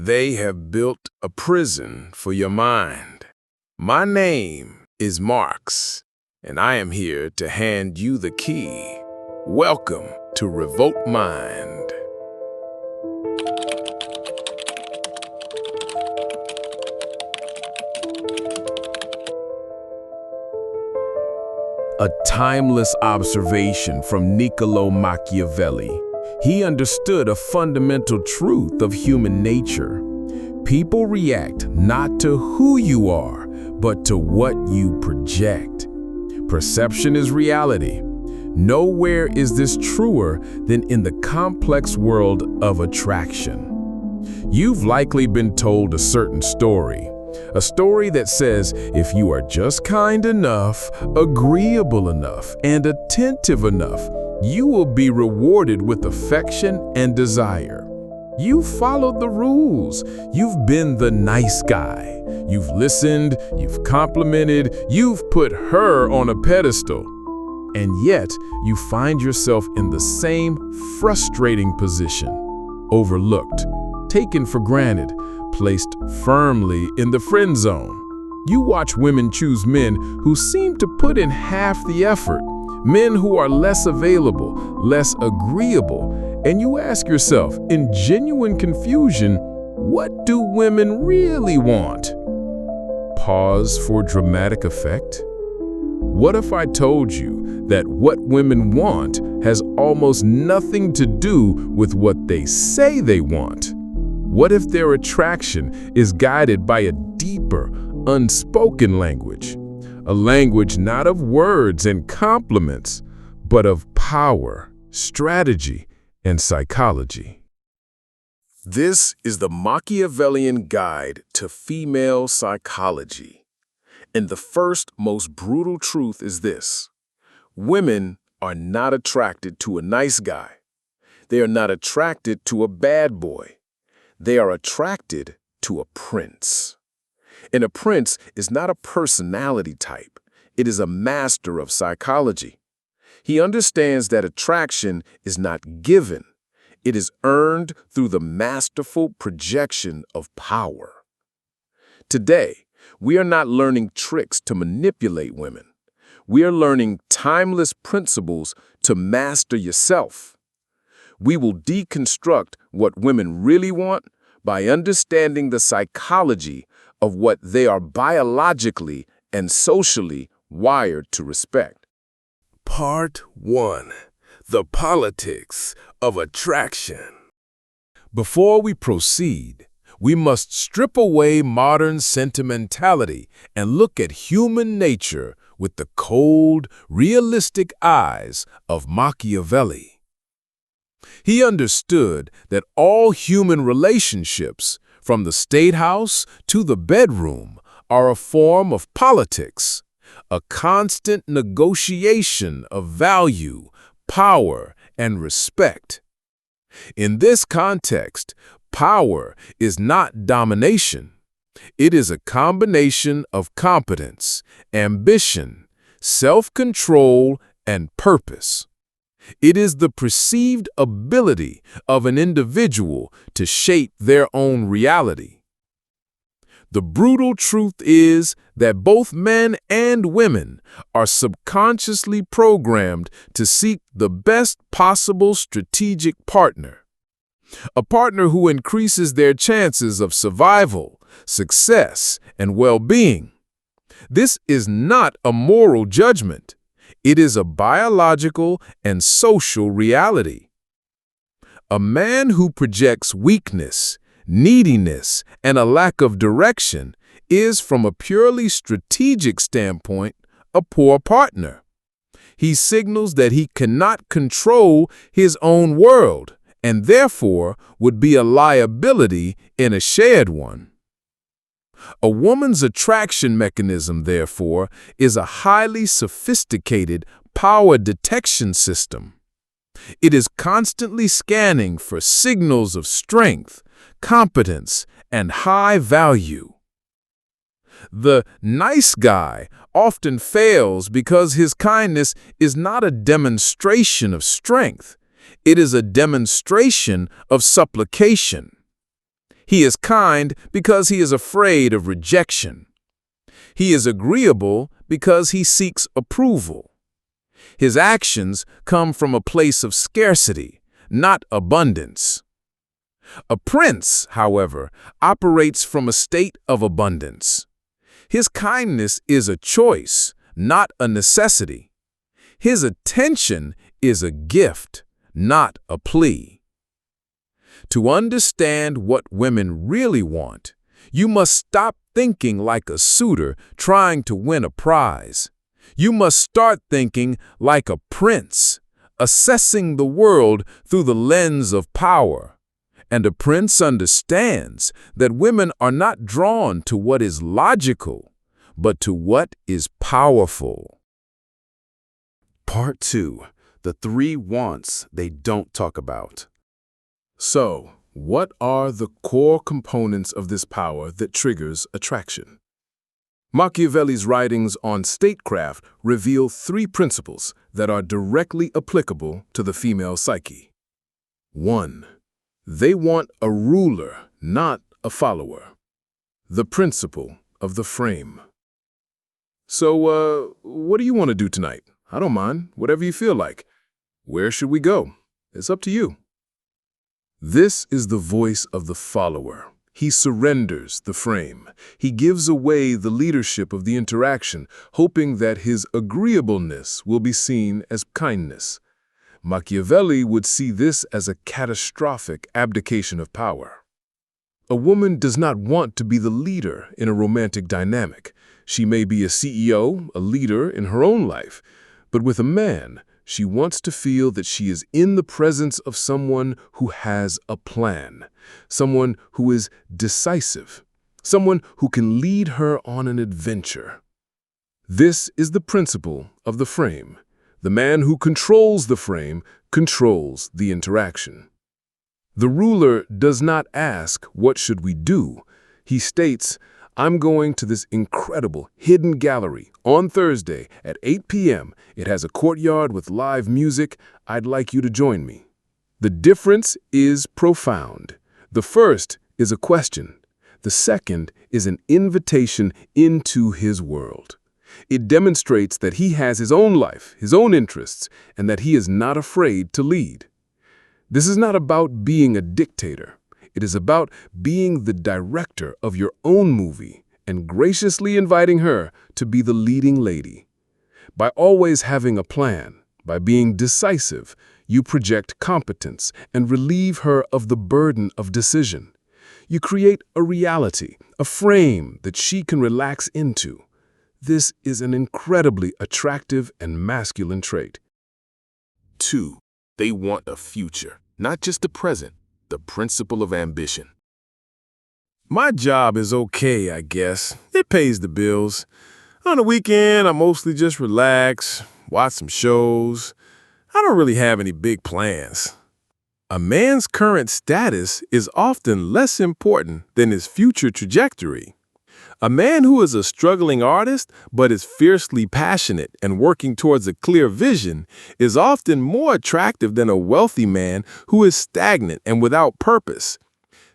They have built a prison for your mind. My name is Marx, and I am here to hand you the key. Welcome to Revolt Mind. A timeless observation from Niccolo Machiavelli. He understood a fundamental truth of human nature. People react not to who you are, but to what you project. Perception is reality. Nowhere is this truer than in the complex world of attraction. You've likely been told a certain story. A story that says if you are just kind enough, agreeable enough, and attentive enough, you will be rewarded with affection and desire. You've followed the rules. You've been the nice guy. You've listened, you've complimented, you've put her on a pedestal. And yet, you find yourself in the same frustrating position. Overlooked, taken for granted, placed firmly in the friend zone. You watch women choose men who seem to put in half the effort, men who are less available, less agreeable, and you ask yourself, in genuine confusion, what do women really want? Pause for dramatic effect. What if I told you that what women want has almost nothing to do with what they say they want? What if their attraction is guided by a deeper, unspoken language? A language not of words and compliments, but of power, strategy, and psychology. This is the Machiavellian Guide to Female Psychology. And the first, most brutal truth is this: women are not attracted to a nice guy. They are not attracted to a bad boy. They are attracted to a prince. And a prince is not a personality type. It is a master of psychology. He understands that attraction is not given. It is earned through the masterful projection of power. Today, we are not learning tricks to manipulate women. We are learning timeless principles to master yourself. We will deconstruct what women really want by understanding the psychology of what they are biologically and socially wired to respect. Part 1. The Politics of Attraction. Before we proceed, we must strip away modern sentimentality and look at human nature with the cold, realistic eyes of Machiavelli. He understood that all human relationships, from the state house to the bedroom, are a form of politics, a constant negotiation of value, power, and respect. In this context, power is not domination. It is a combination of competence, ambition, self-control, and purpose. It is the perceived ability of an individual to shape their own reality. The brutal truth is that both men and women are subconsciously programmed to seek the best possible strategic partner, a partner who increases their chances of survival, success, and well-being. This is not a moral judgment. It is a biological and social reality. A man who projects weakness, neediness, and a lack of direction is, from a purely strategic standpoint, a poor partner. He signals that he cannot control his own world and therefore would be a liability in a shared one. A woman's attraction mechanism, therefore, is a highly sophisticated power detection system. It is constantly scanning for signals of strength, competence, and high value. The nice guy often fails because his kindness is not a demonstration of strength. It is a demonstration of supplication. He is kind because he is afraid of rejection. He is agreeable because he seeks approval. His actions come from a place of scarcity, not abundance. A prince, however, operates from a state of abundance. His kindness is a choice, not a necessity. His attention is a gift, not a plea. To understand what women really want, you must stop thinking like a suitor trying to win a prize. You must start thinking like a prince, assessing the world through the lens of power. And a prince understands that women are not drawn to what is logical, but to what is powerful. Part 2. The 3 wants they don't talk about. So, what are the core components of this power that triggers attraction? Machiavelli's writings on statecraft reveal 3 principles that are directly applicable to the female psyche. 1. They want a ruler, not a follower. The principle of the frame. So, what do you want to do tonight? I don't mind, whatever you feel like. Where should we go? It's up to you. This is the voice of the follower. He surrenders the frame. He gives away the leadership of the interaction, hoping that his agreeableness will be seen as kindness. Machiavelli would see this as a catastrophic abdication of power. A woman does not want to be the leader in a romantic dynamic. She may be a CEO, a leader in her own life, but with a man, she wants to feel that she is in the presence of someone who has a plan, someone who is decisive, someone who can lead her on an adventure. This is the principle of the frame. The man who controls the frame controls the interaction. The ruler does not ask, "What should we do?" He states, "I'm going to this incredible hidden gallery on Thursday at 8 p.m. It has a courtyard with live music. I'd like you to join me." The difference is profound. The first is a question. The second is an invitation into his world. It demonstrates that he has his own life, his own interests, and that he is not afraid to lead. This is not about being a dictator. It is about being the director of your own movie and graciously inviting her to be the leading lady. By always having a plan, by being decisive, you project competence and relieve her of the burden of decision. You create a reality, a frame that she can relax into. This is an incredibly attractive and masculine trait. 2. They want a future, not just the present. The principle of ambition. My job is okay, I guess. It pays the bills. On the weekend, I mostly just relax, watch some shows. I don't really have any big plans. A man's current status is often less important than his future trajectory. A man who is a struggling artist but is fiercely passionate and working towards a clear vision is often more attractive than a wealthy man who is stagnant and without purpose.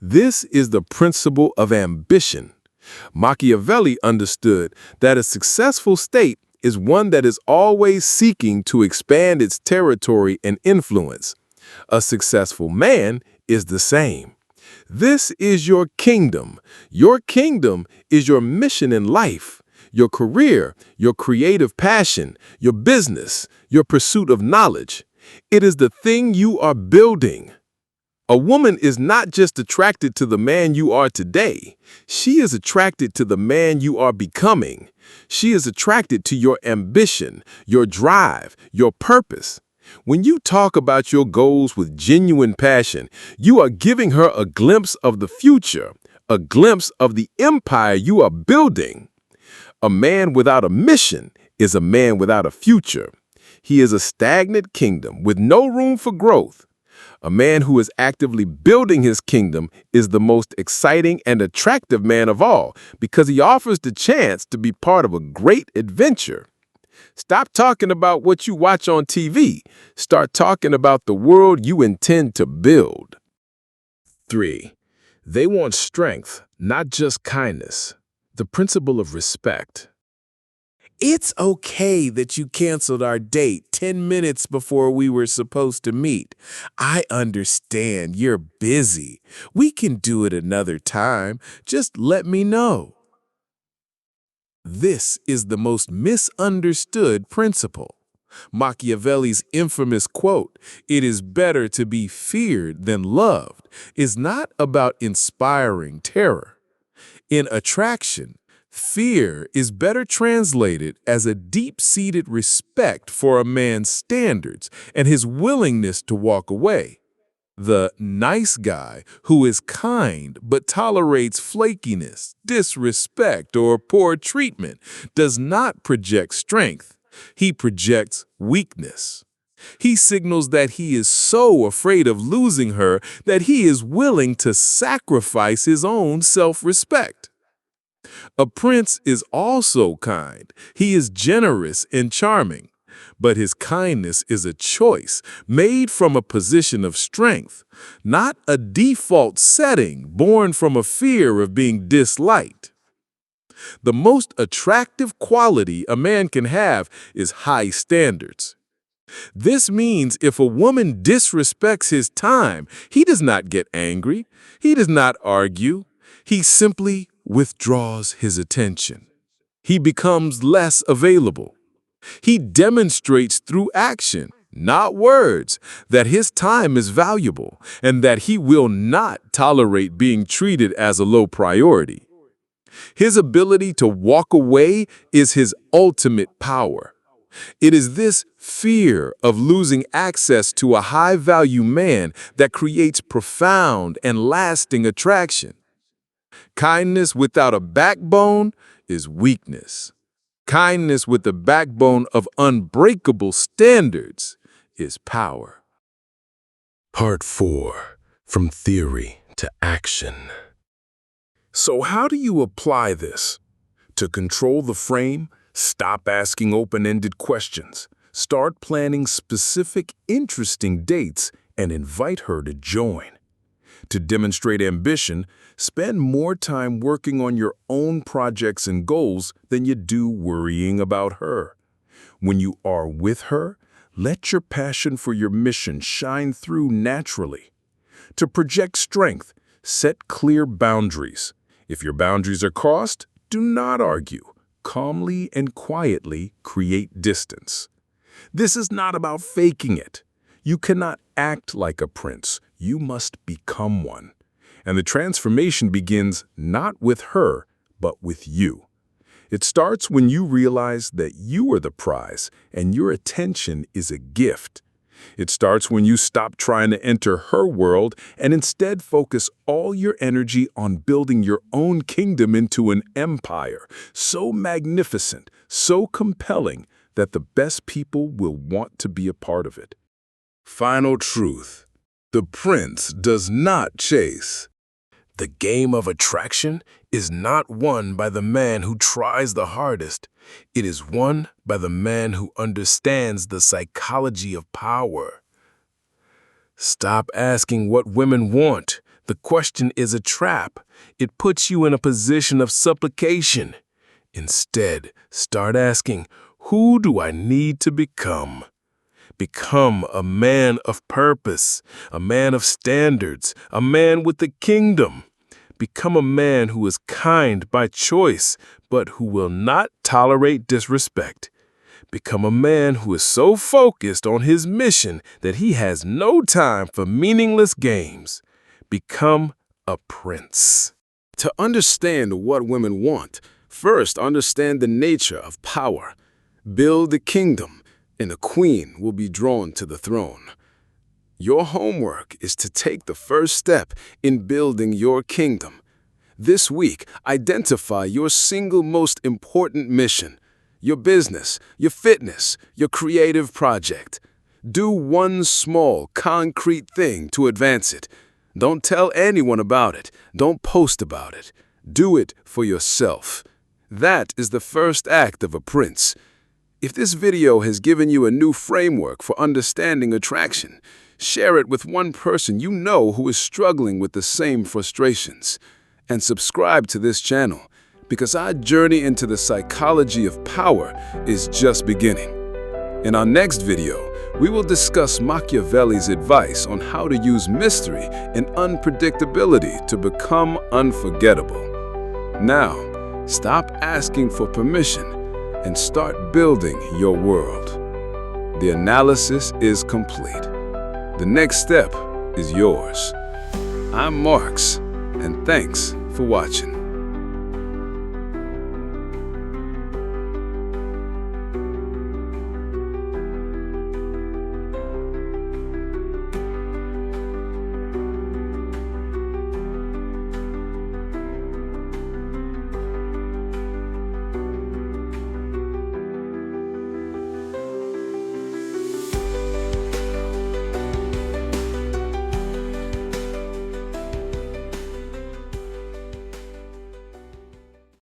This is the principle of ambition. Machiavelli understood that a successful state is one that is always seeking to expand its territory and influence. A successful man is the same. This is your kingdom. Your kingdom is your mission in life, your career, your creative passion, your business, your pursuit of knowledge. It is the thing you are building. A woman is not just attracted to the man you are today. She is attracted to the man you are becoming. She is attracted to your ambition, your drive, your purpose. When you talk about your goals with genuine passion, you are giving her a glimpse of the future, a glimpse of the empire you are building. A man without a mission is a man without a future. He is a stagnant kingdom with no room for growth. A man who is actively building his kingdom is the most exciting and attractive man of all because he offers the chance to be part of a great adventure. Stop talking about what you watch on TV. Start talking about the world you intend to build. 3. They want strength, not just kindness. The principle of respect. It's okay that you canceled our date 10 minutes before we were supposed to meet. I understand you're busy. We can do it another time. Just let me know. This is the most misunderstood principle. Machiavelli's infamous quote, "It is better to be feared than loved," is not about inspiring terror. In attraction, fear is better translated as a deep-seated respect for a man's standards and his willingness to walk away. The nice guy who is kind but tolerates flakiness, disrespect, or poor treatment does not project strength. He projects weakness. He signals that he is so afraid of losing her that he is willing to sacrifice his own self-respect. A prince is also kind. He is generous and charming. But his kindness is a choice made from a position of strength, not a default setting born from a fear of being disliked. The most attractive quality a man can have is high standards. This means if a woman disrespects his time, he does not get angry, he does not argue, he simply withdraws his attention. He becomes less available. He demonstrates through action, not words, that his time is valuable and that he will not tolerate being treated as a low priority. His ability to walk away is his ultimate power. It is this fear of losing access to a high-value man that creates profound and lasting attraction. Kindness without a backbone is weakness. Kindness with the backbone of unbreakable standards is power. Part 4. From Theory to Action. So how do you apply this? To control the frame, stop asking open-ended questions. Start planning specific, interesting dates and invite her to join. To demonstrate ambition, spend more time working on your own projects and goals than you do worrying about her. When you are with her, let your passion for your mission shine through naturally. To project strength, set clear boundaries. If your boundaries are crossed, do not argue. Calmly and quietly create distance. This is not about faking it. You cannot act like a prince. You must become one. And the transformation begins not with her, but with you. It starts when you realize that you are the prize and your attention is a gift. It starts when you stop trying to enter her world and instead focus all your energy on building your own kingdom into an empire so magnificent, so compelling, that the best people will want to be a part of it. Final truth. The prince does not chase. The game of attraction is not won by the man who tries the hardest. It is won by the man who understands the psychology of power. Stop asking what women want. The question is a trap. It puts you in a position of supplication. Instead, start asking, who do I need to become? Become a man of purpose, a man of standards, a man with the kingdom. Become a man who is kind by choice, but who will not tolerate disrespect. Become a man who is so focused on his mission that he has no time for meaningless games. Become a prince. To understand what women want, first understand the nature of power. Build a kingdom, and a queen will be drawn to the throne. Your homework is to take the first step in building your kingdom. This week, identify your single most important mission, your business, your fitness, your creative project. Do one small, concrete thing to advance it. Don't tell anyone about it. Don't post about it. Do it for yourself. That is the first act of a prince. If this video has given you a new framework for understanding attraction, Share it with one person you know who is struggling with the same frustrations. And subscribe to this channel, because our journey into the psychology of power is just beginning. In our next video, we will discuss Machiavelli's advice on how to use mystery and unpredictability to become unforgettable. Now, stop asking for permission and start building your world. The analysis is complete. The next step is yours. I'm Marks, and thanks for watching.